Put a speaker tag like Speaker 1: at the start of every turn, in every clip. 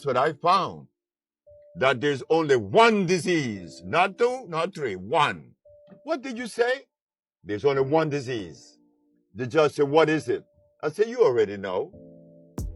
Speaker 1: what I found. That there's only one disease. Not two, not three, one. What did you say? There's only one disease. The judge said, what is it? I said, you already know.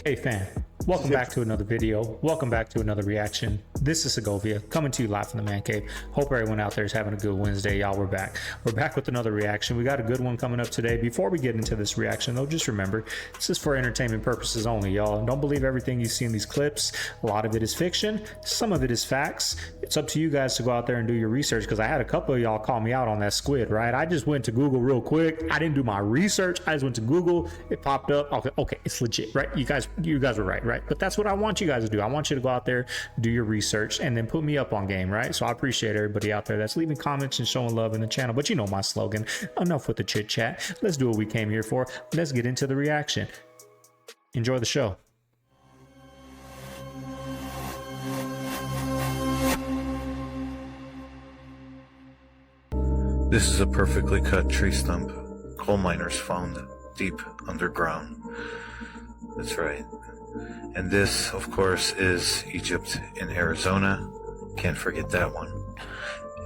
Speaker 2: Hey fam, welcome back to another video. Welcome back to another reaction. This is Segovia coming to you live from the Man Cave. Hope everyone out there is having a good Wednesday. Y'all, we're back. We're back with another reaction. We got a good one coming up today. Before we get into this reaction though, just remember, this is for entertainment purposes only, y'all. And don't believe everything you see in these clips. A lot of it is fiction. Some of it is facts. It's up to you guys to go out there and do your research, because I had a couple of y'all call me out on that squid, right? I just went to Google real quick. I didn't do my research. I just went to Google. It popped up. Okay, it's legit, right? You guys were right? But that's what I want you guys to do. I want you to go out there, do your research, and then put me up on game, right? So I appreciate everybody out there that's leaving comments and showing love in the channel. But you know my slogan, enough with the chit chat. Let's do what we came here for. Let's get into the reaction. Enjoy the show.
Speaker 3: This is a perfectly cut tree stump. Coal miners found deep underground. That's right. And this, of course, is Egypt in Arizona. Can't forget that one.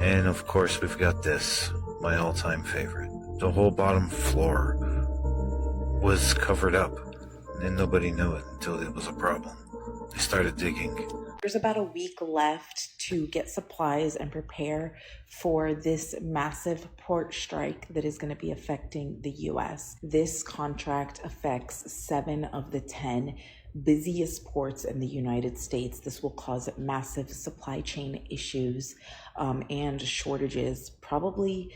Speaker 3: And of course, we've got this, my all-time favorite. The whole bottom floor was covered up, and nobody knew it until it was a problem. They started digging.
Speaker 4: There's about a week left to get supplies and prepare for this massive port strike that is going to be affecting the U.S. This contract affects 7 of the 10 busiest ports in the United States. This will cause massive supply chain issues and shortages, probably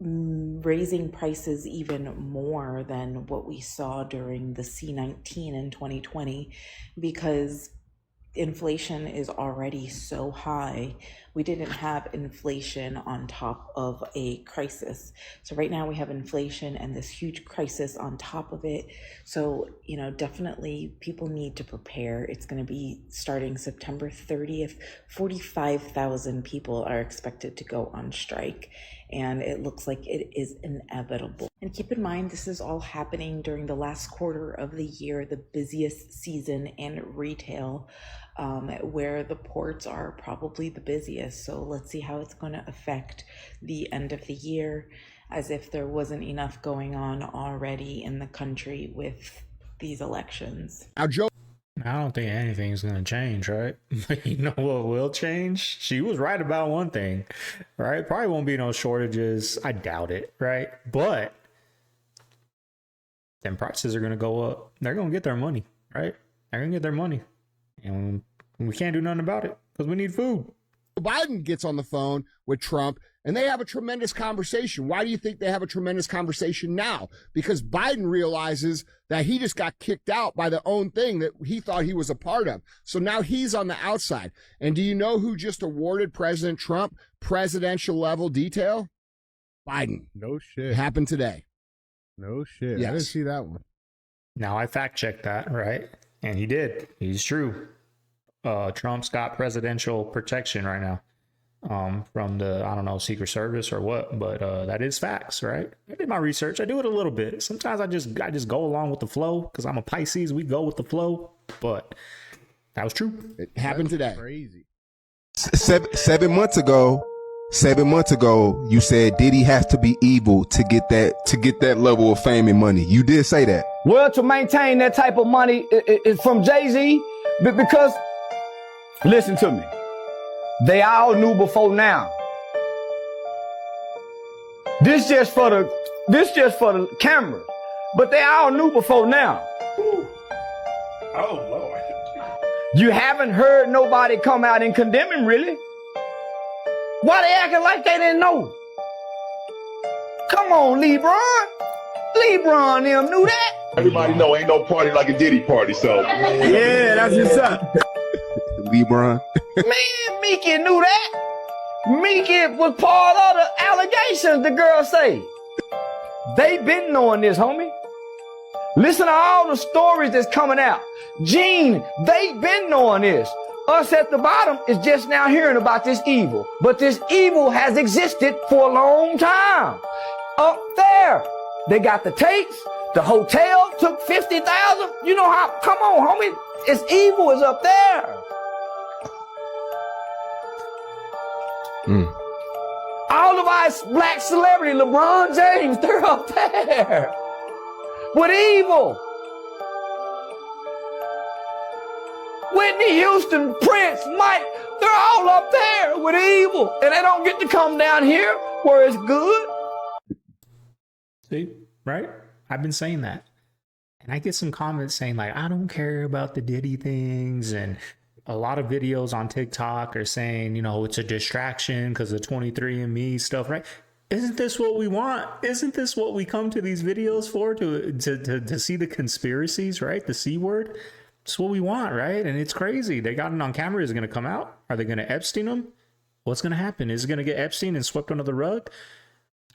Speaker 4: raising prices even more than what we saw during the C-19 in 2020, because inflation is already so high. We didn't have inflation on top of a crisis. So right now we have inflation and this huge crisis on top of it. So, definitely people need to prepare. It's going to be starting September 30th. 45,000 people are expected to go on strike, and it looks like it is inevitable. And keep in mind, this is all happening during the last quarter of the year, the busiest season in retail, where the ports are probably the busiest. So let's see how it's going to affect the end of the year, as if there wasn't enough going on already in the country with these elections.
Speaker 2: Now, Joe, I don't think anything's going to change, right? You know what will change? She was right about one thing, right? Probably won't be no shortages. I doubt it, right? But then prices are going to go up. They're going to get their money, right? They're going to get their money. And we can't do nothing about it because we need food.
Speaker 5: Biden gets on the phone with Trump and they have a tremendous conversation. Why do you think they have a tremendous conversation now? Because Biden realizes that he just got kicked out by the own thing that he thought he was a part of. So now he's on the outside. And do you know who just awarded President Trump presidential level detail? Biden.
Speaker 6: No shit.
Speaker 5: It happened today.
Speaker 6: No shit.
Speaker 5: Yes.
Speaker 6: I didn't see that one.
Speaker 2: Now I fact checked that, right? And he did. He's true. Trump's got presidential protection right now from the, I don't know, Secret Service or what, but that is facts, right? I did my research. I do it a little bit. Sometimes I just go along with the flow because I'm a Pisces. We go with the flow, but that was true.
Speaker 5: It happened today.
Speaker 6: Crazy.
Speaker 7: 7 months ago, you said Diddy has to be evil to get that level of fame and money. You did say that.
Speaker 8: Well, to maintain that type of money is from Jay-Z, because listen to me. They all knew before now. This just for the camera, but they all knew before now.
Speaker 1: Oh, Lord.
Speaker 8: You haven't heard nobody come out and condemn him, really. Why they acting like they didn't know? Come on, LeBron. LeBron them knew that.
Speaker 9: Everybody know ain't no party like a Diddy party, so.
Speaker 8: Yeah, that's what's up.
Speaker 7: LeBron.
Speaker 8: Man, Meeky knew that. Meeky was part of the allegations, the girl say. They been knowing this, homie. Listen to all the stories that's coming out. Gene, they been knowing this. Us at the bottom is just now hearing about this evil. But this evil has existed for a long time. Up there, they got the tapes. The hotel took $50,000. You know how, come on, homie. It's evil is up there. All of our black celebrity, LeBron James, they're up there with evil. Whitney Houston, Prince, Mike, they're all up there with evil. And they don't get to come down here where it's good.
Speaker 2: See, right? I've been saying that. And I get some comments saying like, I don't care about the Diddy things. And a lot of videos on TikTok are saying, you know, it's a distraction because of 23andMe stuff, right? Isn't this what we want? Isn't this what we come to these videos for? To see the conspiracies, right? The C word. It's what we want, right? And it's crazy. They got it on camera. Is it going to come out? Are they going to Epstein them? What's going to happen? Is it going to get Epstein and swept under the rug?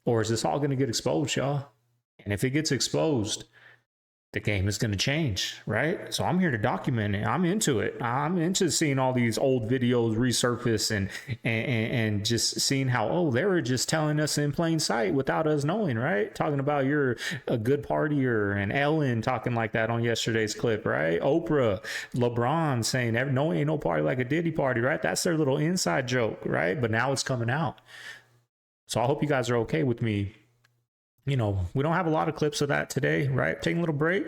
Speaker 2: Or is this all going to get exposed, y'all? And if it gets exposed, the game is going to change, right? So I'm here to document it. I'm into it. I'm into seeing all these old videos resurface and just seeing how, oh, they were just telling us in plain sight without us knowing, right? Talking about you're a good partier, and Ellen talking like that on yesterday's clip, right? Oprah, LeBron saying no, ain't no party like a Diddy party, right? That's their little inside joke, right? But now it's coming out. So I hope you guys are okay with me. You know, we don't have a lot of clips of that today, right? Taking a little break,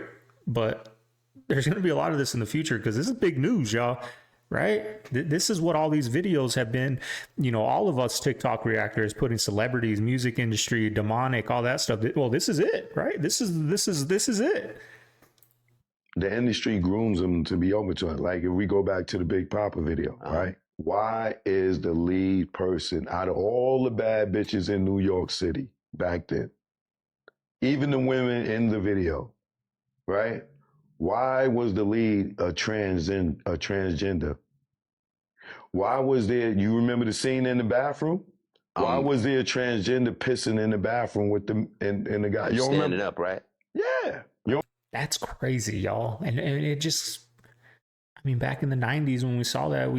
Speaker 2: but there's going to be a lot of this in the future because this is big news, y'all, right? This is what all these videos have been. You know, all of us TikTok reactors putting celebrities, music industry, demonic, all that stuff. Well, this is it, right? This is it.
Speaker 10: The industry grooms them to be open to it. Like if we go back to the Big Papa video, right? Why is the lead person out of all the bad bitches in New York City back then, even the women in the video, right? Why was the lead a transgender? Why was there, you remember the scene in the bathroom? Why was there a transgender pissing in the bathroom with the and the guy? You don't
Speaker 11: standing
Speaker 10: remember?
Speaker 11: up, right?
Speaker 10: Yeah.
Speaker 2: That's crazy, y'all. And it just, I mean, back in the 90s when we saw that,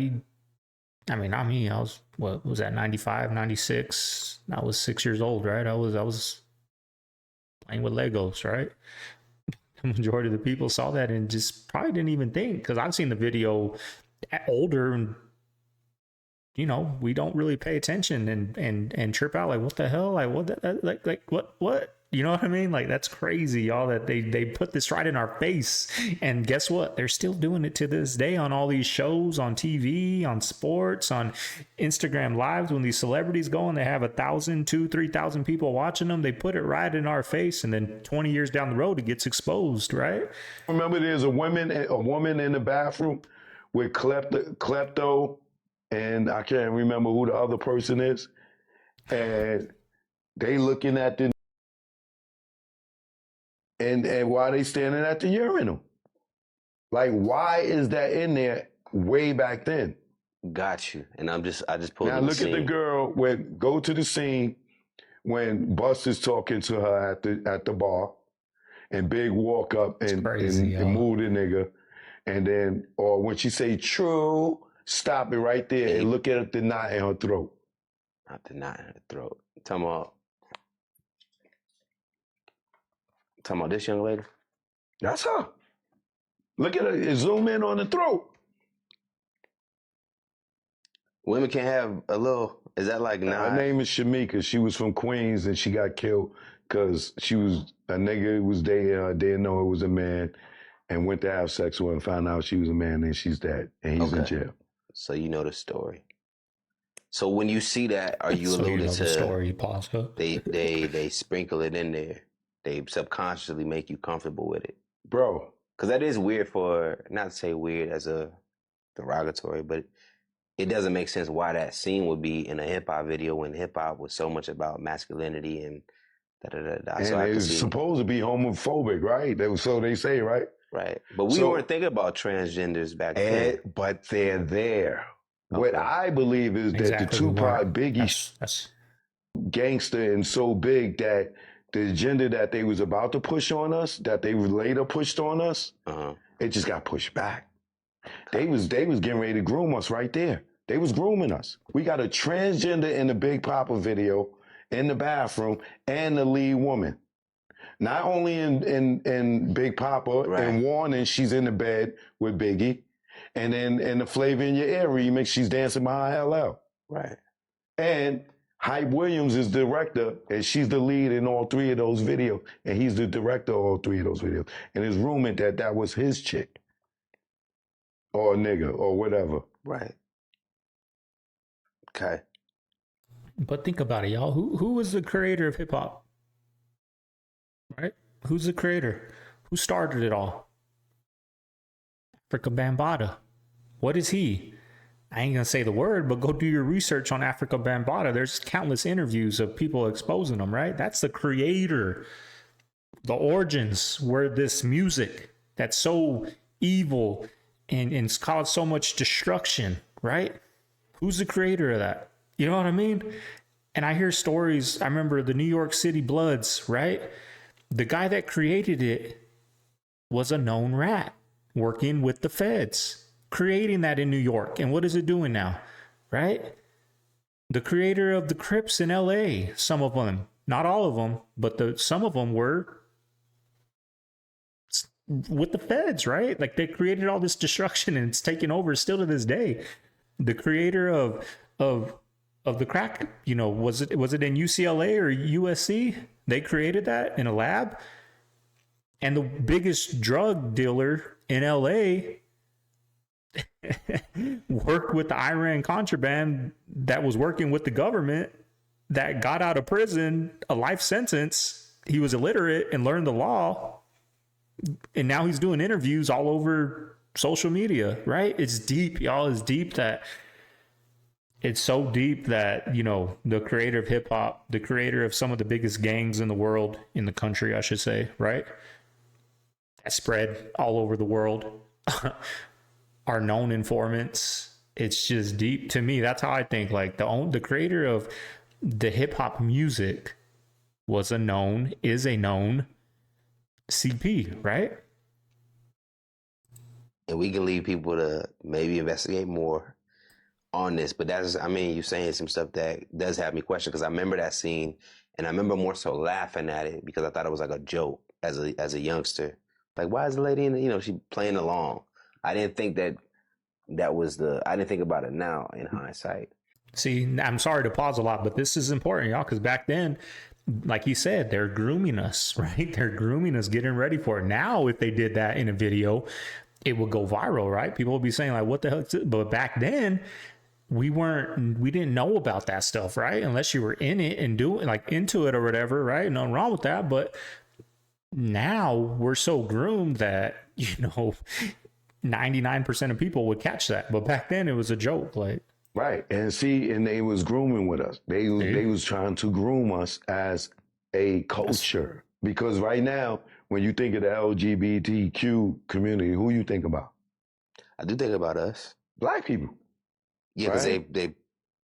Speaker 2: not me, I was, what was that, 95, 96? I was 6 years old, right? I was playing with Legos, right? The majority of the people saw that and just probably didn't even think, because I've seen the video older and, you know, we don't really pay attention and trip out like, what the hell? Like, what? You know what I mean? Like, that's crazy, y'all, that they put this right in our face. And guess what? They're still doing it to this day on all these shows, on TV, on sports, on Instagram Lives. When these celebrities go and they have 1,000, 2,000, 3,000 people watching them, they put it right in our face. And then 20 years down the road, it gets exposed, right?
Speaker 10: Remember, there's a woman in the bathroom with klepto, and I can't remember who the other person is. And they looking at the and why they standing at the urinal? Like, why is that in there way back then?
Speaker 11: Got you. And I just pulled
Speaker 10: now look at the girl go to the scene when Bus is talking to her at the bar, and Big walk up and move the nigga, and then or when she say true, stop it right there and look at the knot in her throat.
Speaker 11: Not the knot in her throat. Talking about this young lady?
Speaker 10: That's her. Look at her. Zoom in on the throat.
Speaker 11: Women can't have a little, is that like
Speaker 10: Her name is Shamika. She was from Queens and she got killed because she was a nigga who was dating her, didn't know it was a man, and went to have sex with her and found out she was a man, and she's dead and he's in jail.
Speaker 11: So you know the story. So when you see that, are you alluding to
Speaker 2: the story? Pause.
Speaker 11: They sprinkle it in there. They subconsciously make you comfortable with it.
Speaker 10: Bro.
Speaker 11: Because that is weird not to say weird as a derogatory, but it doesn't make sense why that scene would be in a hip-hop video when hip-hop was so much about masculinity and da-da-da-da.
Speaker 10: And it's supposed to be homophobic, right? So they say, right?
Speaker 11: Right. But we weren't thinking about transgenders back then.
Speaker 10: But they're there. Okay. What I believe is that the Tupac Biggie gangster and so big that the agenda that they was about to push on us, that they later pushed on us, it just got pushed back. They was getting ready to groom us right there. They was grooming us. We got a transgender in the Big Papa video in the bathroom and the lead woman. Not only in Big Papa and Warning, she's in the bed with Biggie, and then in the Flavor in Your Ear remix, she's dancing behind LL.
Speaker 11: Right.
Speaker 10: And Hype Williams is the director, and she's the lead in all three of those videos, and he's the director of all three of those videos. And it's rumored that was his chick, or a nigga, or whatever.
Speaker 11: Right. Okay.
Speaker 2: But think about it, y'all. Who was the creator of hip hop? Right? Who's the creator? Who started it all? Afrika Bambaataa. What is he? I ain't gonna say the word, but go do your research on Afrika Bambaataa. There's countless interviews of people exposing them, right? That's the creator. The origins were this music that's so evil and it's caused so much destruction, right? Who's the creator of that? You know what I mean? And I hear stories. I remember the New York City Bloods, right? The guy that created it was a known rat working with the feds, creating that in New York. And what is it doing now, right? The creator of the Crips in LA, some of them, not all of them, but some of them were with the feds, right? Like they created all this destruction and it's taken over still to this day. The creator of the crack, was it in UCLA or USC? They created that in a lab. And the biggest drug dealer in LA worked with the Iran contraband that was working with the government that got out of prison, a life sentence. He was illiterate and learned the law. And now he's doing interviews all over social media, right? It's deep, y'all. It's deep that it's so deep that, the creator of hip hop, the creator of some of the biggest gangs in the world, in the country, I should say, right? That spread all over the world are known informants. It's just deep to me. That's how I think. Like the creator of the hip hop music is a known CP, right?
Speaker 11: And we can leave people to maybe investigate more on this, but you're saying some stuff that does have me question, because I remember that scene and I remember more so laughing at it because I thought it was like a joke as a youngster. Like, why is the lady she playing along? I didn't think that I didn't think about it now in hindsight.
Speaker 2: See, I'm sorry to pause a lot, but this is important, y'all, because back then, like you said, they're grooming us, right? They're grooming us, getting ready for it. Now, if they did that in a video, it would go viral, right? People would be saying like, what the hell? But back then, we didn't know about that stuff, right? Unless you were in it and doing like into it or whatever, right? Nothing wrong with that. But now we're so groomed that, 99% of people would catch that. But back then it was a joke, like.
Speaker 10: Right. And they was grooming with us. They was trying to groom us as a culture. Because right now, when you think of the LGBTQ community, who you think about?
Speaker 11: I do think about us.
Speaker 10: Black people.
Speaker 11: Yeah, because
Speaker 10: right?
Speaker 11: they.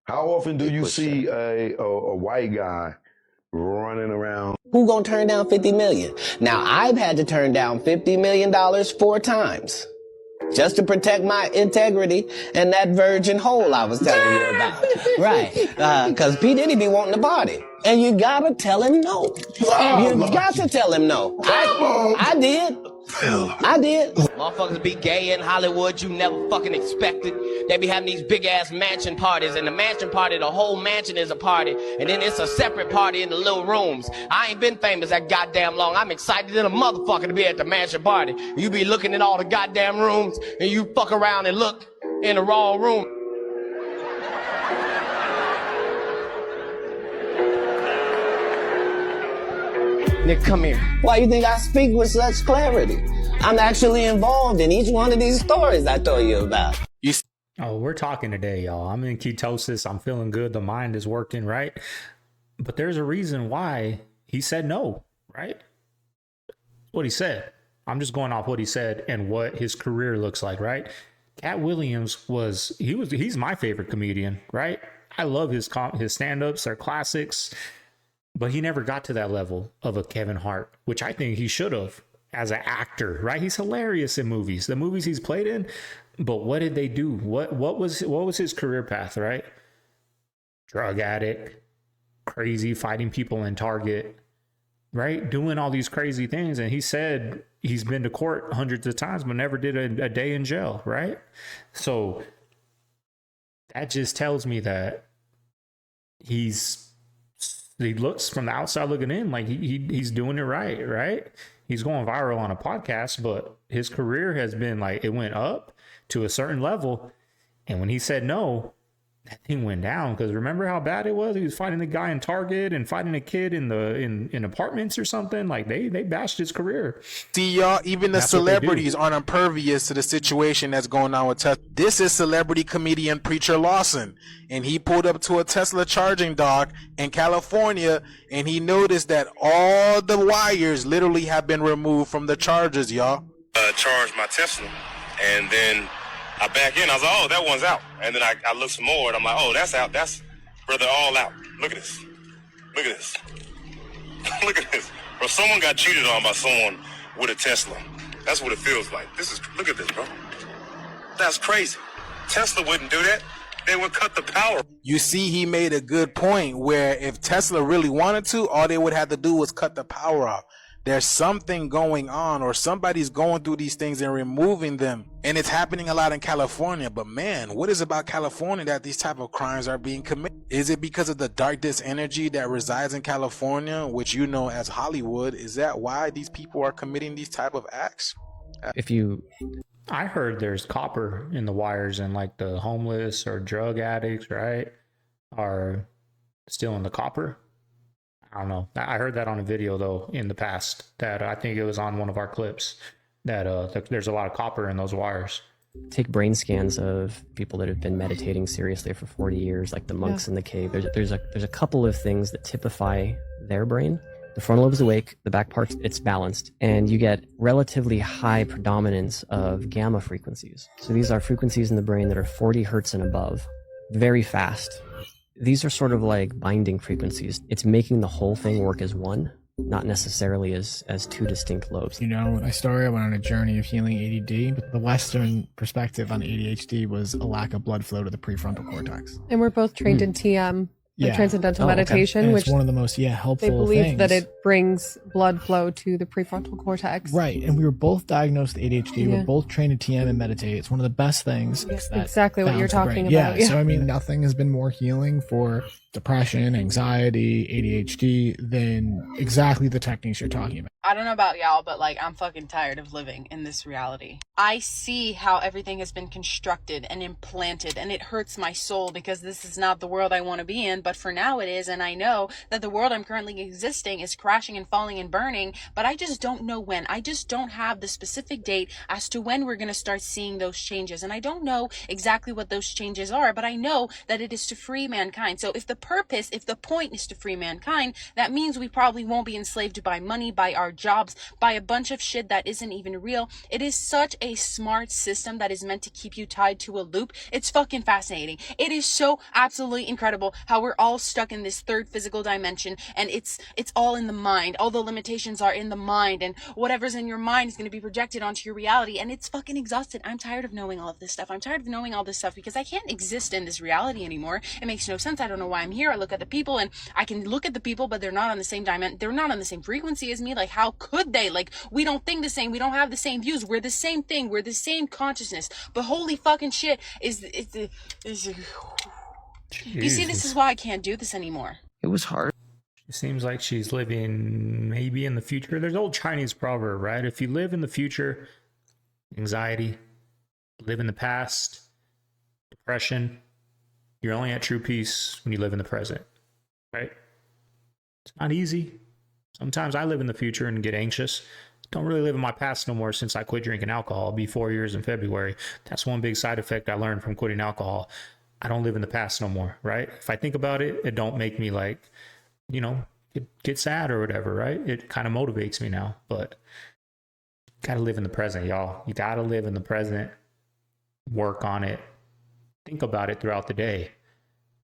Speaker 10: How often do you see a white guy running around?
Speaker 12: Who gonna turn down $50 million? Now, I've had to turn down $50 million 4 times just to protect my integrity and that virgin hole I was telling you about. Right. Because P. Diddy be wanting to party. And you gotta tell him no. You got to tell him no. I did. I did. Motherfuckers be gay in Hollywood, you never fucking expected. They be having these big ass mansion parties, and the mansion party, the whole mansion is a party, and then it's a separate party in the little rooms. I ain't been famous that goddamn long. I'm excited than a motherfucker to be at the mansion party. You be looking at all the goddamn rooms, and you fuck around and look in the wrong room. Nick, come here. Why you think I speak with such clarity? I'm actually involved in each one of these stories I told you about.
Speaker 2: Oh, we're talking today, y'all. I'm in ketosis. I'm feeling good. The mind is working, right? But there's a reason why he said no, right? What he said. I'm just going off what he said and what his career looks like, right? Cat Williams he's my favorite comedian, right? I love his stand-ups. They're classics. But he never got to that level of a Kevin Hart, which I think he should have as an actor, right? He's hilarious in movies, the movies he's played in. But what did they do? What was his career path, right? Drug addict, crazy, fighting people in Target, right? Doing all these crazy things. And he said he's been to court hundreds of times, but never did a day in jail, right? So that just tells me that he looks from the outside looking in like he's doing it right? He's going viral on a podcast, but his career has been like, it went up to a certain level. And when he said no, that thing went down. Because remember how bad it was? He was fighting the guy in Target and fighting a kid in apartments or something. Like they bashed his career.
Speaker 13: See, y'all, even the celebrities aren't impervious to the situation that's going on with Tesla. This is celebrity comedian preacher Lawson, and he pulled up to a Tesla charging dock in California, and he noticed that all the wires literally have been removed from the chargers, y'all.
Speaker 14: Charged my Tesla, and then I back in. I was like, oh, that one's out. And then I looked some more, and I'm like, oh, that's out. That's, bro, they're all out. Look at this. Look at this. Look at this. Bro, someone got cheated on by someone with a Tesla. That's what it feels like. Look at this, bro. That's crazy. Tesla wouldn't do that. They would cut the power.
Speaker 13: You see, he made a good point where if Tesla really wanted to, all they would have to do was cut the power off. There's something going on, or somebody's going through these things and removing them. And it's happening a lot in California. But man, what is about California that these type of crimes are being committed? Is it because of the darkness energy that resides in California, which you know as Hollywood? Is that why these people are committing these type of acts?
Speaker 2: I heard there's copper in the wires, and like the homeless or drug addicts, right, are still in the copper. I don't know. I heard that on a video though in the past, that I think it was on one of our clips, that there's a lot of copper in those wires.
Speaker 15: Take brain scans of people that have been meditating seriously for 40 years, like the monks in the cave. There's a couple of things that typify their brain. The frontal lobe is awake, the back part, it's balanced, and you get relatively high predominance of gamma frequencies. So these are frequencies in the brain that are 40 hertz and above, very fast. These are sort of like binding frequencies. It's making the whole thing work as one, not necessarily as two distinct lobes.
Speaker 16: You know, when I started, I went on a journey of healing ADD, but the Western perspective on ADHD was a lack of blood flow to the prefrontal cortex.
Speaker 17: And we're both trained in TM.
Speaker 16: Yeah.
Speaker 17: Transcendental meditation,
Speaker 16: and
Speaker 17: which
Speaker 16: it's one of the most helpful
Speaker 17: they believe
Speaker 16: things.
Speaker 17: that it brings blood flow to the prefrontal cortex.
Speaker 16: Right, and we were both diagnosed with ADHD. We're both trained in TM and meditate. It's one of the best things.
Speaker 17: Exactly what you're talking about.
Speaker 16: Yeah, so I mean, nothing has been more healing for depression, anxiety, ADHD than exactly the techniques you're talking about.
Speaker 18: I don't know about y'all, but like, I'm fucking tired of living in this reality. I see how everything has been constructed and implanted, and it hurts my soul because this is not the world I want to be in, but for now it is, and I know that the world I'm currently existing is crashing and falling and burning, but I just don't know when. I just don't have the specific date as to when we're going to start seeing those changes, and I don't know exactly what those changes are, but I know that it is to free mankind. So if the point is to free mankind, that means we probably won't be enslaved by money, by our jobs, by a bunch of shit that isn't even real. It is such a smart system that is meant to keep you tied to a loop. It's fucking fascinating. It is so absolutely incredible how we're all stuck in this third physical dimension, and it's all in the mind. All the limitations are in the mind, and whatever's in your mind is going to be projected onto your reality, and it's fucking exhausted. I'm tired of knowing all of this stuff. I'm tired of knowing all this stuff because I can't exist in this reality anymore. It makes no sense. I don't know why I'm here. I look at the people, and I can look at the people, but they're not on the same dimension. They're not on the same frequency as me. Like, how could they? Like, we don't think the same. We don't have the same views. We're the same thing. We're the same consciousness. But holy fucking shit, you see, this is why I can't do this anymore.
Speaker 15: It was hard.
Speaker 2: It seems like she's living maybe in the future. There's an old Chinese proverb, right? If you live in the future, anxiety. Live in the past, depression. You're only at true peace when you live in the present, right? It's not easy. Sometimes I live in the future and get anxious. Don't really live in my past no more since I quit drinking alcohol. It'll be 4 years in February. That's one big side effect I learned from quitting alcohol. I don't live in the past no more, right? If I think about it, it don't make me like, get sad or whatever, right? It kind of motivates me now, but gotta live in the present, y'all. You gotta live in the present, work on it, think about it throughout the day,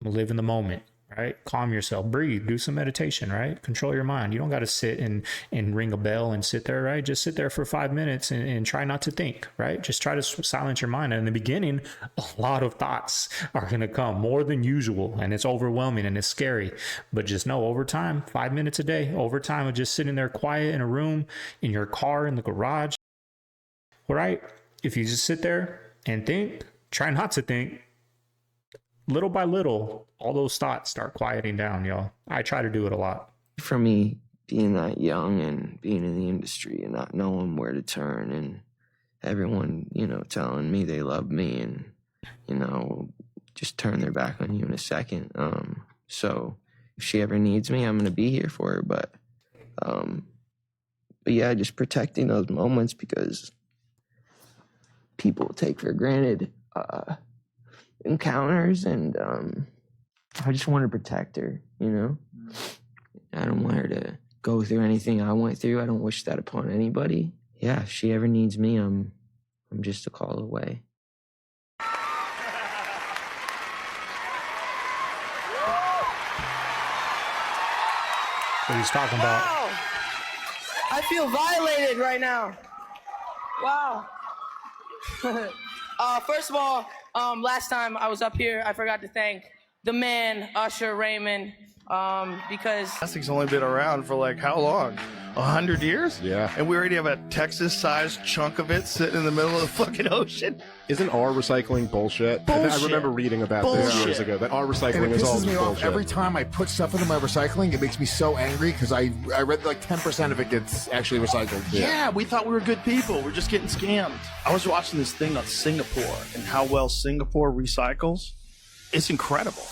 Speaker 2: live in the moment, right? Calm yourself, breathe, do some meditation, right? Control your mind. You don't got to sit and ring a bell and sit there, right? Just sit there for 5 minutes and try not to think, right? Just try to silence your mind. And in the beginning, a lot of thoughts are going to come, more than usual, and it's overwhelming and it's scary. But just know, over time, 5 minutes a day, over time of just sitting there quiet in a room, in your car, in the garage, right? If you just sit there and think, try not to think, little by little, all those thoughts start quieting down, y'all. I try to do it a lot.
Speaker 19: For me, being that young and being in the industry and not knowing where to turn, and everyone, you know, telling me they love me and, you know, just turn their back on you in a second. So if she ever needs me, I'm going to be here for her. But yeah, just protecting those moments, because people take for granted encounters, and I just want to protect her, you know? I don't want her to go through anything I went through. I don't wish that upon anybody. Yeah, if she ever needs me, I'm just a call away.
Speaker 2: What he's talking about.
Speaker 20: Wow. I feel violated right now. Wow. First of all, last time I was up here, I forgot to thank the man, Usher Raymond, because
Speaker 21: Plastic's only been around for like how long? 100 years?
Speaker 5: Yeah.
Speaker 21: And we already have a Texas-sized chunk of it sitting in the middle of the fucking ocean.
Speaker 22: Isn't our recycling bullshit?
Speaker 21: Bullshit.
Speaker 22: I remember reading about this years ago, that our
Speaker 5: And
Speaker 22: recycling
Speaker 5: it
Speaker 22: is all
Speaker 5: pisses me off
Speaker 22: bullshit.
Speaker 5: every time I put stuff into my recycling. It makes me so angry because I read like 10% of it gets actually recycled.
Speaker 21: Yeah, we thought we were good people. We're just getting scammed. I was watching this thing on Singapore and how well Singapore recycles. It's incredible.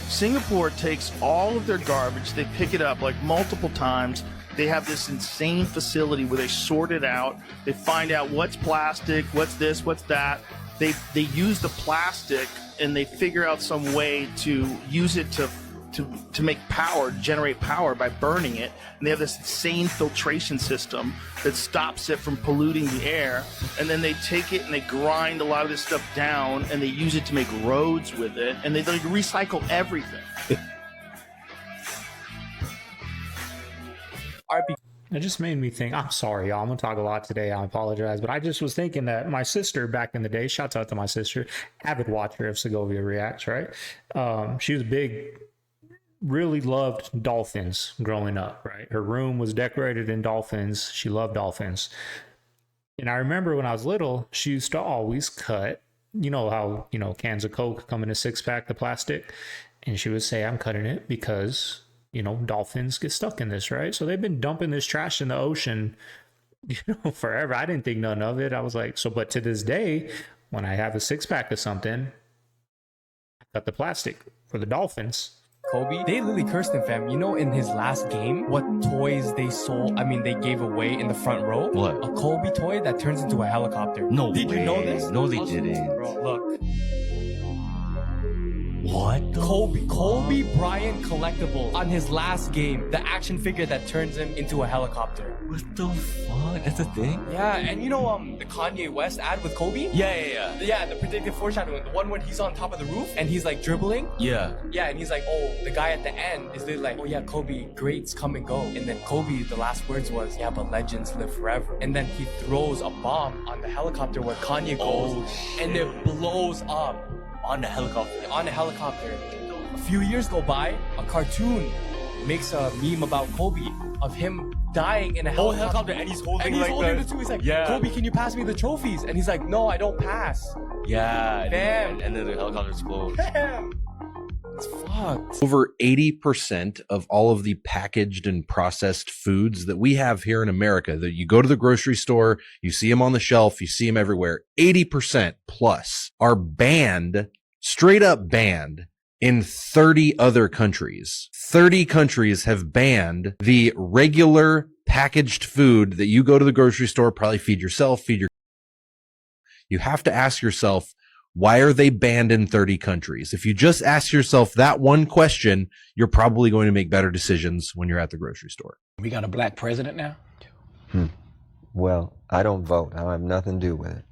Speaker 21: Singapore takes all of their garbage, they pick it up like multiple times. They have this insane facility where they sort it out. They find out what's plastic, what's this, what's that. They use the plastic and they figure out some way to use it to make power, generate power by burning it. And they have this insane filtration system that stops it from polluting the air. And then they take it and they grind a lot of this stuff down and they use it to make roads with it. And they like recycle everything.
Speaker 2: It just made me think, I'm sorry, y'all, I'm gonna talk a lot today, I apologize, but I just was thinking that my sister back in the day, shouts out to my sister, avid watcher of Segovia Reacts, right? She was big, really loved Dolphins growing up, right? Her room was decorated in Dolphins. She loved Dolphins. And I remember when I was little, she used to always cut, you know how, you know, cans of Coke come in a 6-pack, the plastic, and she would say, I'm cutting it because, you know, dolphins get stuck in this, right? So they've been dumping this trash in the ocean, you know, forever. I didn't think none of it. I was like, so, but to this day, when I have a 6-pack of something, I cut the plastic for the dolphins.
Speaker 23: Kobe, they literally cursed him, fam. You know, in his last game, what toys they sold, they gave away in the front row?
Speaker 24: What?
Speaker 23: A Kobe toy that turns into a helicopter.
Speaker 24: No
Speaker 23: Did
Speaker 24: way.
Speaker 23: you know this?
Speaker 24: No, they didn't.
Speaker 23: Bro, look.
Speaker 24: What?
Speaker 23: Kobe Bryant collectible on his last game. The action figure that turns him into a helicopter.
Speaker 24: What the fuck? That's a thing?
Speaker 23: Yeah, and you know the Kanye West ad with Kobe? Yeah, the predictive foreshadowing. The one when he's on top of the roof and he's like dribbling.
Speaker 24: Yeah.
Speaker 23: Yeah, and he's like, oh, the guy at the end is like, oh yeah, Kobe, greats come and go. And then Kobe, the last words was, yeah, but legends live forever. And then he throws a bomb on the helicopter where Kanye goes, and it blows up.
Speaker 24: On the helicopter.
Speaker 23: On the helicopter. A few years go by, a cartoon makes a meme about Kobe of him dying in a helicopter.
Speaker 24: And he's holding
Speaker 23: the two. He's like,
Speaker 24: yeah.
Speaker 23: Kobe, can you pass me the trophies? And he's like, no, I don't pass.
Speaker 24: Yeah.
Speaker 23: Damn.
Speaker 24: And then the helicopter explodes.
Speaker 23: Damn. It's fucked.
Speaker 25: Over 80% of all of the packaged and processed foods that we have here in America, that you go to the grocery store, you see them on the shelf, you see them everywhere, 80% plus are banned, straight up banned, in 30 other countries. 30 countries have banned the regular packaged food that you go to the grocery store, probably feed yourself, feed your... You have to ask yourself, why are they banned in 30 countries? If you just ask yourself that one question, you're probably going to make better decisions when you're at the grocery store.
Speaker 26: We got a black president now?
Speaker 27: Well, I don't vote. I have nothing to do with it.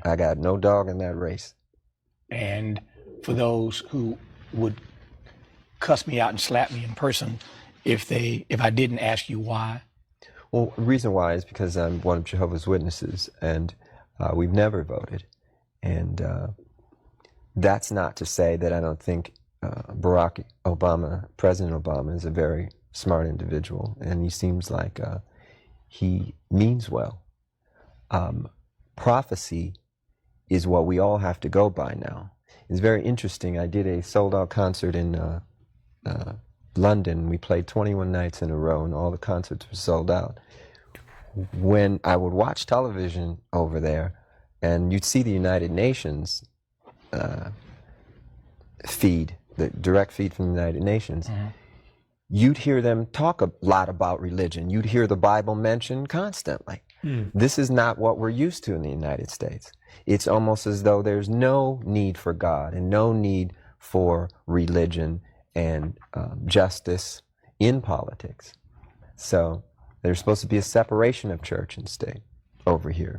Speaker 27: I got no dog in that race.
Speaker 26: And for those who would
Speaker 1: cuss me out and slap me in person if I didn't ask you why?
Speaker 27: Well, the reason why is because I'm one of Jehovah's Witnesses, and we've never voted. And that's not to say that I don't think President Obama is a very smart individual, and he seems like he means well. Prophecy is what we all have to go by now. It's very interesting. I did a sold-out concert in London. We played 21 nights in a row, and all the concerts were sold out. When I would watch television over there, and you'd see the United Nations feed, the direct feed from the United Nations, you'd hear them talk a lot about religion. You'd hear the Bible mentioned constantly. This is not what we're used to in the United States. It's almost as though there's no need for God and no need for religion and justice in politics. So there's supposed to be a separation of church and state over here.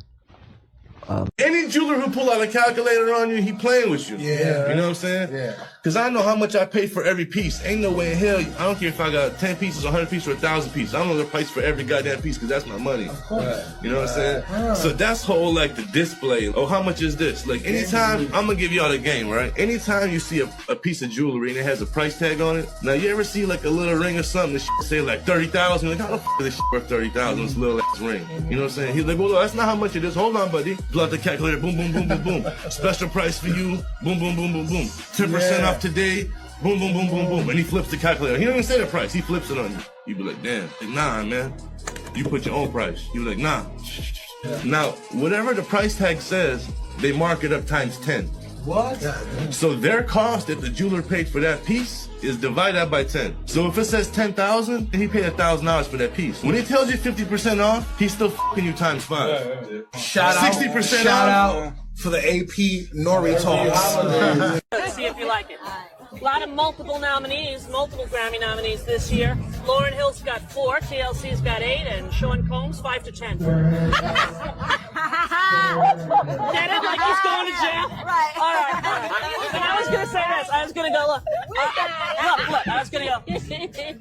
Speaker 3: Any jeweler who pull out a calculator on you, he playing with you.
Speaker 4: Yeah.
Speaker 3: You know what I'm saying?
Speaker 4: Yeah.
Speaker 3: Because I know how much I pay for every piece. Ain't no way in hell, I don't care if I got 10 pieces, 100 pieces, or 1,000 pieces. I don't know the price for every goddamn piece because that's my money.
Speaker 4: Of course.
Speaker 3: You know what I'm saying? So that's whole, like, the display. Oh, how much is this? Like, anytime, I'm going to give y'all the game, right? Anytime you see a piece of jewelry and it has a price tag on it, now you ever see, like, a little ring or something that say, like, 30,000? Like, how the f*** is this worth 30,000? It's a little ass ring. You know what I'm saying? He's like, well, that's not how much it is. Hold on, buddy. Pull out the calculator. Boom, boom, boom, boom, boom. Special price for you. Boom, boom, boom, boom, boom. 10% off today. Boom, boom, boom, boom, boom. And he flips the calculator. He don't even say the price. He flips it on you. You be like, damn. Like, nah, man. You put your own price. You be like, nah. Now, whatever the price tag says, they mark it up times 10.
Speaker 4: What?
Speaker 3: So their cost that the jeweler paid for that piece is divided by 10. So if it says 10,000, he paid $1,000 for that piece. When he tells you 50% off, he's still fucking you times 5.
Speaker 4: Shout out.
Speaker 3: 60%
Speaker 4: Shout
Speaker 3: off.
Speaker 4: out for the AP Nori talks.
Speaker 6: Let's see if you like it. A lot of multiple nominees, multiple Grammy nominees this year. Lauryn Hill's got 4, TLC's got 8, and Sean Combs 5 to 10. Get it? Like he's going to jail? Right. All right. And I was going to say this. I was going to go, look. Look. I was going to go.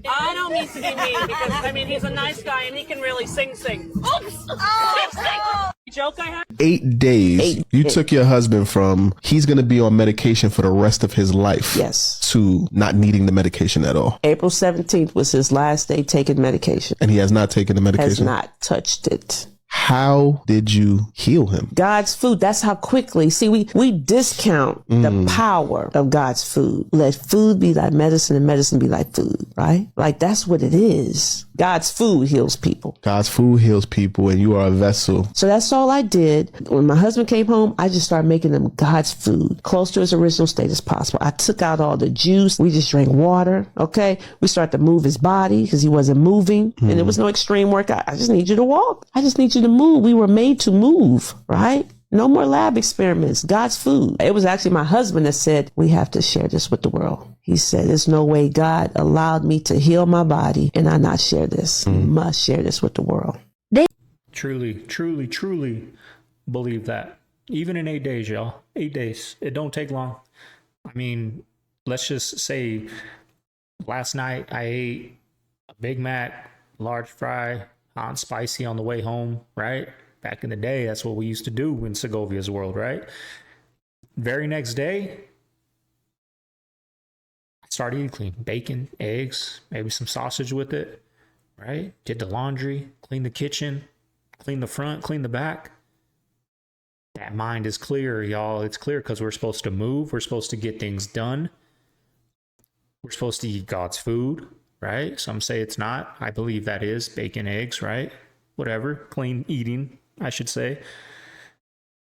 Speaker 6: I don't mean to be mean because, I mean, he's a nice guy and he can really sing. Oops. Oh. Joke I had?
Speaker 7: 8 days. You took your husband from he's going to be on medication for the rest of his life.
Speaker 9: Yes.
Speaker 7: To not needing the medication at all.
Speaker 9: April 17th was his last day taking medication.
Speaker 7: And he has not taken the medication?
Speaker 9: Has not touched it.
Speaker 7: How did you heal him?
Speaker 9: God's food. That's how quickly. See, we discount the power of God's food. Let food be like medicine and medicine be like food, right? Like that's what it is. God's food heals people.
Speaker 7: God's food heals people and you are a vessel.
Speaker 9: So that's all I did. When my husband came home, I just started making him God's food, close to his original state as possible. I took out all the juice. We just drank water, okay? We started to move his body because he wasn't moving. And there was no extreme workout. I just need you to walk. I just need you to move. We were made to move, right? No more lab experiments. God's food. It was actually my husband that said, we have to share this with the world. He said, there's no way God allowed me to heal my body and I not share this. You must share this with the world.
Speaker 2: Truly believe that. Even in 8 days, y'all. 8 days. It don't take long. I mean, let's just say last night I ate a Big Mac, large fry, hot and spicy on the way home, right? Back in the day, that's what we used to do in Segovia's world, right? Very next day, I started eating clean. Bacon, eggs, maybe some sausage with it, right? Did the laundry, cleaned the kitchen, cleaned the front, cleaned the back. That mind is clear, y'all. It's clear because we're supposed to move. We're supposed to get things done. We're supposed to eat God's food, right? Some say it's not. I believe that is bacon, eggs, right? Whatever, clean eating, I should say.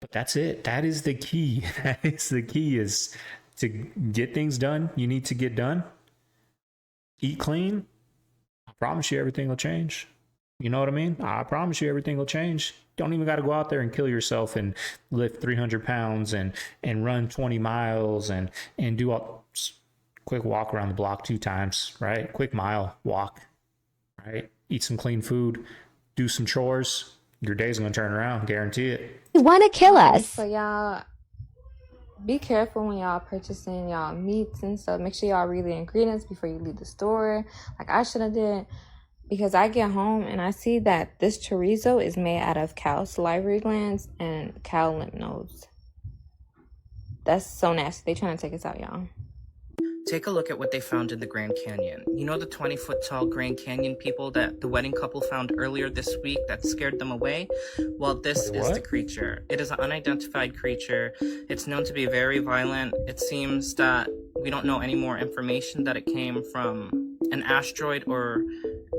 Speaker 2: But that's it. That is the key. That is the key, is to get things done. You need to get done. Eat clean. I promise you everything will change. You know what I mean? I promise you everything will change. Don't even got to go out there and kill yourself and lift 300 pounds and run 20 miles and do a quick walk around the block 2 times, right? Quick mile walk, right? Eat some clean food. Do some chores, your day's gonna turn around, guarantee it.
Speaker 26: You want to kill us.
Speaker 28: So y'all,
Speaker 8: Be careful when y'all purchasing y'all meats and stuff. Make sure y'all read the ingredients before you leave the store, like I should have did. Because I get home and I see that this chorizo is made out of cow salivary glands and cow lymph nodes. That's so nasty. They trying to take us out, y'all.
Speaker 10: Take a look at what they found in the Grand Canyon. You know the 20-foot tall Grand Canyon people that the wedding couple found earlier this week that scared them away? Well, this is the creature. It is an unidentified creature. It's known to be very violent. It seems that we don't know any more information, that it came from an asteroid or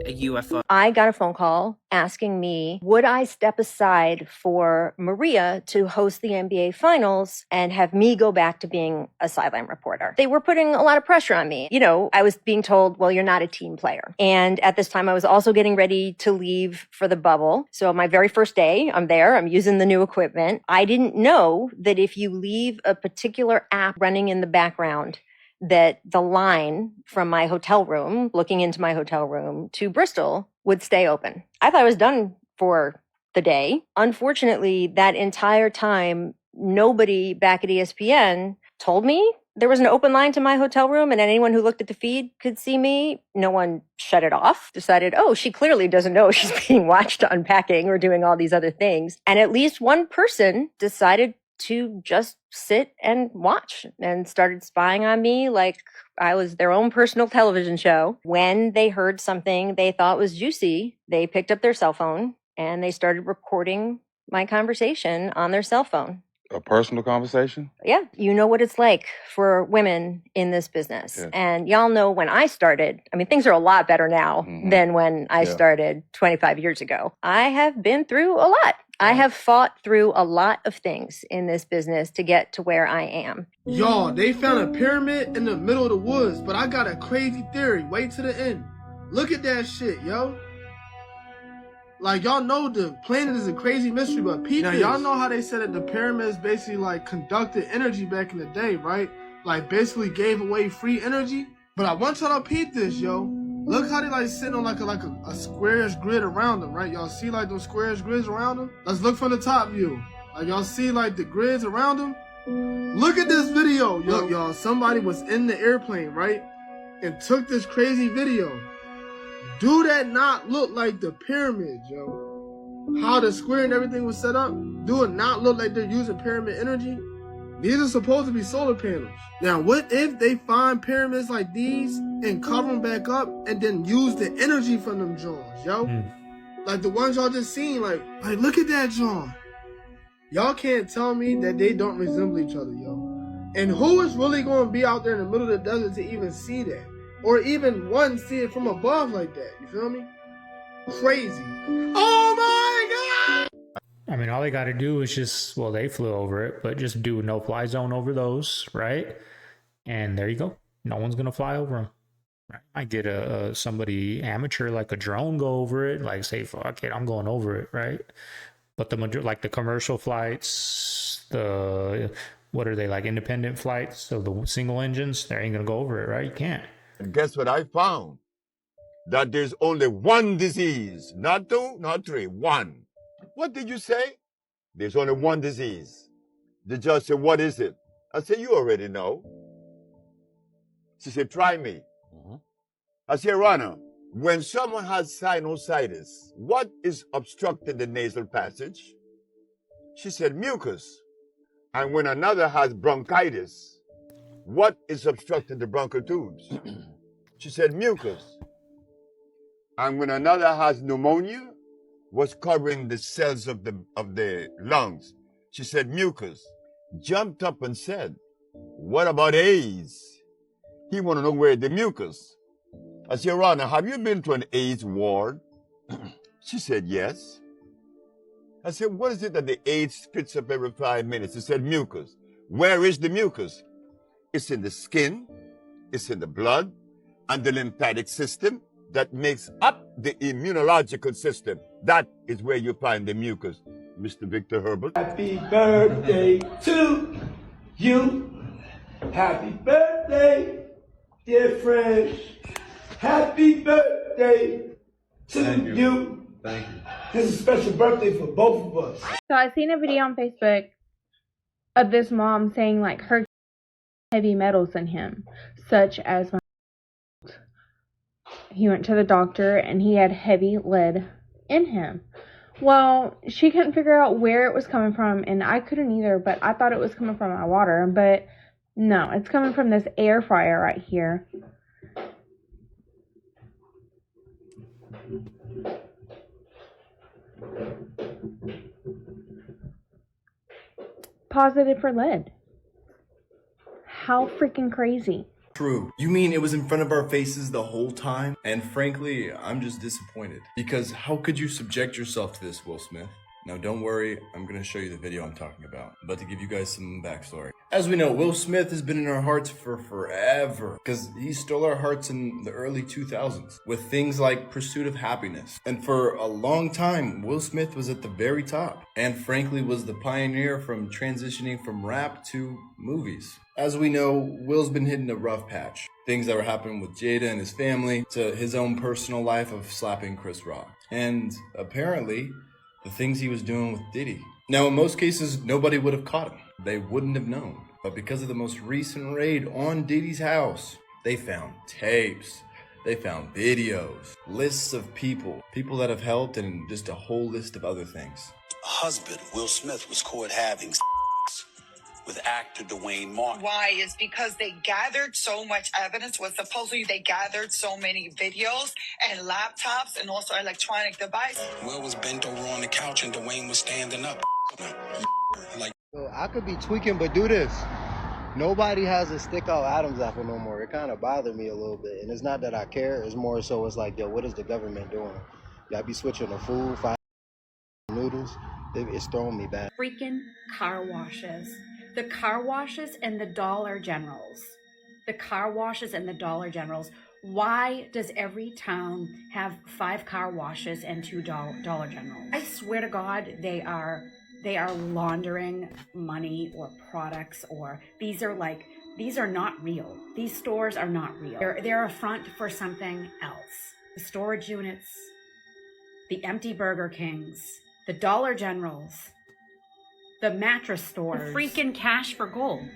Speaker 10: a UFO.
Speaker 11: I got a phone call asking me, would I step aside for Maria to host the NBA Finals and have me go back to being a sideline reporter? They were putting a lot of pressure on me. You know, I was being told, well, you're not a team player. And at this time, I was also getting ready to leave for the bubble. So my very first day, I'm there, I'm using the new equipment. I didn't know that if you leave a particular app running in the background, that the line from my hotel room, looking into my hotel room to Bristol, would stay open. I thought I was done for the day. Unfortunately, that entire time, nobody back at ESPN told me there was an open line to my hotel room and anyone who looked at the feed could see me. No one shut it off, decided, oh, she clearly doesn't know she's being watched unpacking or doing all these other things. And at least one person decided to just sit and watch and started spying on me like I was their own personal television show. When they heard something they thought was juicy, they picked up their cell phone and they started recording my conversation on their cell phone.
Speaker 12: A personal conversation?
Speaker 11: Yeah, you know what it's like for women in this business. Yeah. And y'all know when I started, I mean, things are a lot better now than when I started 25 years ago. I have been through a lot. I have fought through a lot of things in this business to get to where I am.
Speaker 13: Y'all, they found a pyramid in the middle of the woods, but I got a crazy theory. Wait to the end. Look at that shit, yo. Like, y'all know the planet is a crazy mystery, but people, y'all know how they said that the pyramids basically, like, conducted energy back in the day, right? Like, basically gave away free energy. But I want y'all to peep this, yo. Look how they, like, sitting on, like a squarish grid around them, right? Y'all see, like, those squarish grids around them? Let's look from the top view. Like, y'all see, like, the grids around them? Look at this video, yo. Look, y'all, somebody was in the airplane, right? And took this crazy video. Do that not look like the pyramid, yo? How the square and everything was set up? Do it not look like they're using pyramid energy? These are supposed to be solar panels. Now, what if they find pyramids like these and cover them back up and then use the energy from them Johns, yo? Like the ones y'all just seen, like look at that John. Y'all can't tell me that they don't resemble each other, yo. And who is really going to be out there in the middle of the desert to even see that? Or even one see it from above like that, you feel me? Crazy. Oh my God!
Speaker 2: I mean, all they got to do is just, well, they flew over it, but just do a no-fly zone over those, right? And there you go. No one's going to fly over them. Right? I get somebody amateur, like a drone, go over it, like say, fuck it, I'm going over it, right? But the commercial flights, what are they, like independent flights? So the single engines, they ain't going to go over it, right? You can't.
Speaker 14: And guess what I found? That there's only one disease. Not two, not three, one. What did you say? There's only one disease. The judge said, what is it? I said, you already know. She said, try me. I said, Your Honor, when someone has sinusitis, what is obstructing the nasal passage? She said, mucus. And when another has bronchitis, what is obstructing the bronchial tubes? She said, mucus. And when another has pneumonia, what's covering the cells of the lungs? She said, mucus. Jumped up and said, what about AIDS? He want to know where the mucus. I said, Your Honor, have you been to an AIDS ward? She said, yes. I said, what is it that the AIDS spits up every 5 minutes? She said, mucus. Where is the mucus? It's in the skin, it's in the blood, and the lymphatic system that makes up the immunological system. That is where you find the mucus, Mr. Victor Herbert.
Speaker 26: Happy birthday to you. Happy birthday, dear friend. Happy birthday to you.
Speaker 14: Thank you.
Speaker 26: This is a special birthday for both of us.
Speaker 28: So I seen a video on Facebook
Speaker 15: of this mom saying like her heavy metals in him, such as he went to the doctor and he had heavy lead in him. Well, she couldn't figure out where it was coming from, and I couldn't either, but I thought it was coming from my water, but no, it's coming from this air fryer right here. Positive for lead. How freaking crazy.
Speaker 16: True. You mean it was in front of our faces the whole time? And frankly, I'm just disappointed. Because how could you subject yourself to this, Will Smith? Now don't worry, I'm gonna show you the video I'm talking about. But to give you guys some backstory. As we know, Will Smith has been in our hearts for forever. Because he stole our hearts in the early 2000s with things like Pursuit of Happiness. And for a long time, Will Smith was at the very top. And frankly was the pioneer from transitioning from rap to movies. As we know, Will's been hitting a rough patch. Things that were happening with Jada and his family, to his own personal life of slapping Chris Rock. And apparently, the things he was doing with Diddy. Now, in most cases, nobody would have caught him. They wouldn't have known. But because of the most recent raid on Diddy's house, they found tapes. They found videos, lists of people that have helped, and just a whole list of other things.
Speaker 17: Husband, Will Smith, was caught having with actor Dwayne Martin.
Speaker 18: Why? Is because they gathered so much evidence. Was supposedly they gathered so many videos and laptops and also electronic devices.
Speaker 17: Will was bent over on the couch and Dwayne was standing up. Like,
Speaker 19: so I could be tweaking, but do this. Nobody has a stick out Adam's apple no more. It kind of bothered me a little bit. And it's not that I care. It's more so it's like, yo, what is the government doing? Y'all be switching the food, noodles. It's throwing me back.
Speaker 20: Freaking car washes. The car washes and the Dollar Generals. The car washes and the Dollar Generals. Why does every town have 5 car washes and 2 Dollar Generals? I swear to God, they are laundering money or products, or these are not real. These stores are not real. They're a front for something else. The storage units, the empty Burger Kings, the Dollar Generals, the mattress stores, the freaking cash for gold.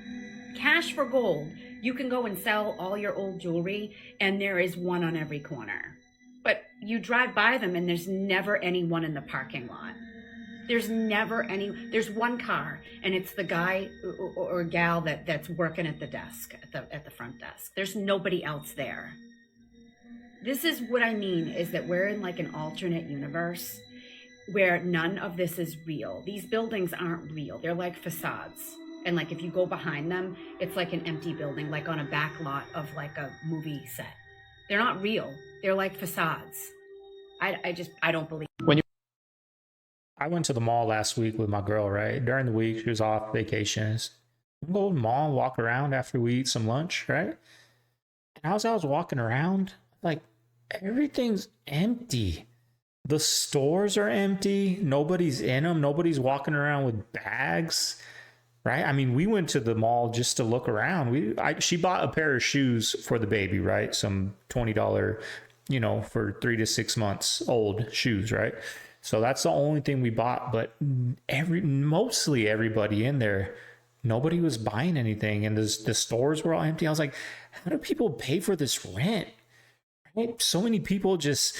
Speaker 20: Cash for gold. You can go and sell all your old jewelry and there is one on every corner. But you drive by them and there's never anyone in the parking lot. There's never any, there's one car and it's the guy or gal that's working at the desk, at the front desk. There's nobody else there. This is what I mean, is that we're in like an alternate universe where none of this is real. These buildings aren't real. They're like facades. And like if you go behind them, it's like an empty building, like on a back lot of like a movie set. They're not real. They're like facades. I don't believe.
Speaker 2: I went to the mall last week with my girl, right? During the week, she was off vacations. We go to the mall, walk around after we eat some lunch, right? And as I was walking around, like everything's empty. The stores are empty. Nobody's in them. Nobody's walking around with bags, right? I mean, we went to the mall just to look around. She bought a pair of shoes for the baby, right? Some $20, for 3 to 6 months old shoes, right? So that's the only thing we bought. But mostly everybody in there, nobody was buying anything, and the stores were all empty. I was like, how do people pay for this rent? Right? So many people just,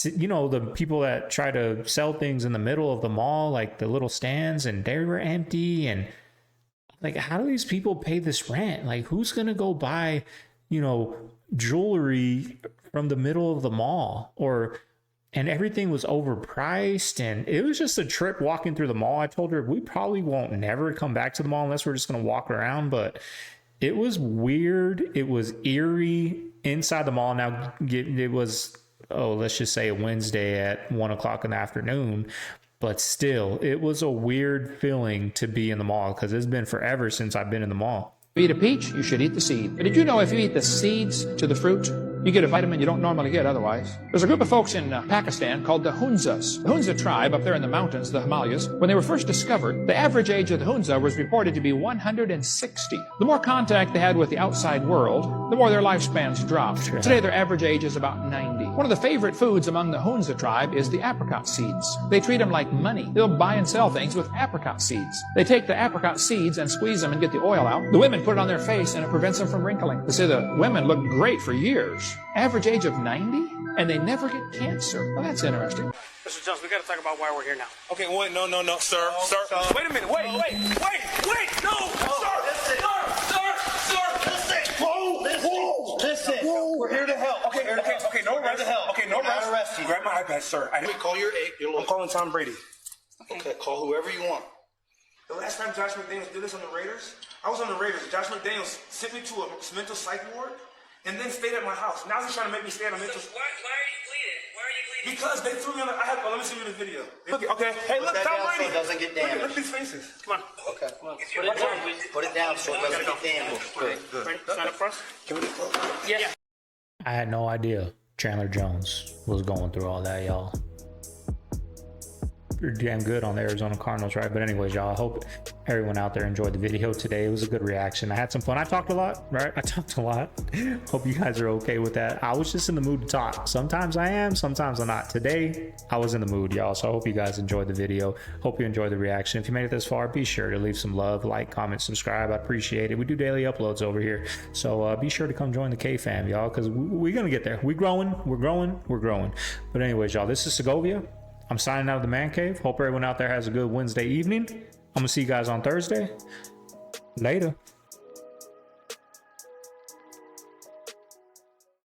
Speaker 2: the people that try to sell things in the middle of the mall, like the little stands, and they were empty. And like, how do these people pay this rent? Like, who's going to go buy, jewelry from the middle of the mall? And everything was overpriced, and it was just a trip walking through the mall. I told her we probably won't never come back to the mall unless we're just going to walk around, but it was weird. It was eerie inside the mall. Now, it was, let's just say a Wednesday at 1 o'clock in the afternoon, but still, it was a weird feeling to be in the mall because it's been forever since I've been in the mall.
Speaker 22: If you eat a peach, you should eat the seed. But did you know if you eat the seeds to the fruit,
Speaker 1: You get a vitamin you don't normally get otherwise. There's a group of folks in Pakistan called the Hunas. The Hunza tribe up there in the mountains, the Himalayas, when they were first discovered, the average age of the Hunza was reported to be 160. The more contact they had with the outside world, the more their lifespans dropped. Today, their average age is about 90. One of the favorite foods among the Hunza tribe is the apricot seeds. They treat them like money. They'll buy and sell things with apricot seeds. They take the apricot seeds and squeeze them and get the oil out. The women put it on their face and it prevents them from wrinkling. They say the women look great for years. Average age of 90, and they never get cancer. Well, that's interesting.
Speaker 6: Mr. Jones, we got to talk about why we're here now.
Speaker 5: Okay, wait, no, sir.
Speaker 6: Wait a minute, wait, no,
Speaker 5: Listen. We're here to help. Okay, no arrest. Okay, no arrest. Grab my iPad, sir.
Speaker 26: Call your aide.
Speaker 5: I'm calling Tom Brady.
Speaker 26: Okay, call whoever you want.
Speaker 5: The last time Josh McDaniels did this on the Raiders, I was on the Raiders. Josh McDaniels sent me to a mental psych ward and then stayed at my house. Now he's trying to make me stay at a mental.
Speaker 6: Why are you bleeding? Why are you bleeding?
Speaker 5: Because they threw me on the. Let me see you the video. Okay. Hey, look, Tom Brady.
Speaker 26: So it doesn't get damaged.
Speaker 5: Look at these faces.
Speaker 6: Come on.
Speaker 26: Okay.
Speaker 6: Put it down.
Speaker 26: Put it down so it doesn't get damaged. Good.
Speaker 6: Stand up first.
Speaker 26: Can we close?
Speaker 6: Yeah.
Speaker 2: I had no idea Chandler Jones was going through all that, y'all. You're damn good on the Arizona Cardinals, right? But anyways, y'all, I hope everyone out there enjoyed the video today. It was a good reaction. I had some fun. I talked a lot, right? I talked a lot. Hope you guys are okay with that. I was just in the mood to talk. Sometimes I am, sometimes I'm not. Today, I was in the mood, y'all. So I hope you guys enjoyed the video. Hope you enjoyed the reaction. If you made it this far, be sure to leave some love, like, comment, subscribe. I appreciate it. We do daily uploads over here. So be sure to come join the CaveFam, y'all, because we're going to get there. We're growing. But anyways, y'all, this is Segovia. I'm signing out of the Man Cave. Hope everyone out there has a good Wednesday evening. I'm going to see you guys on Thursday. Later.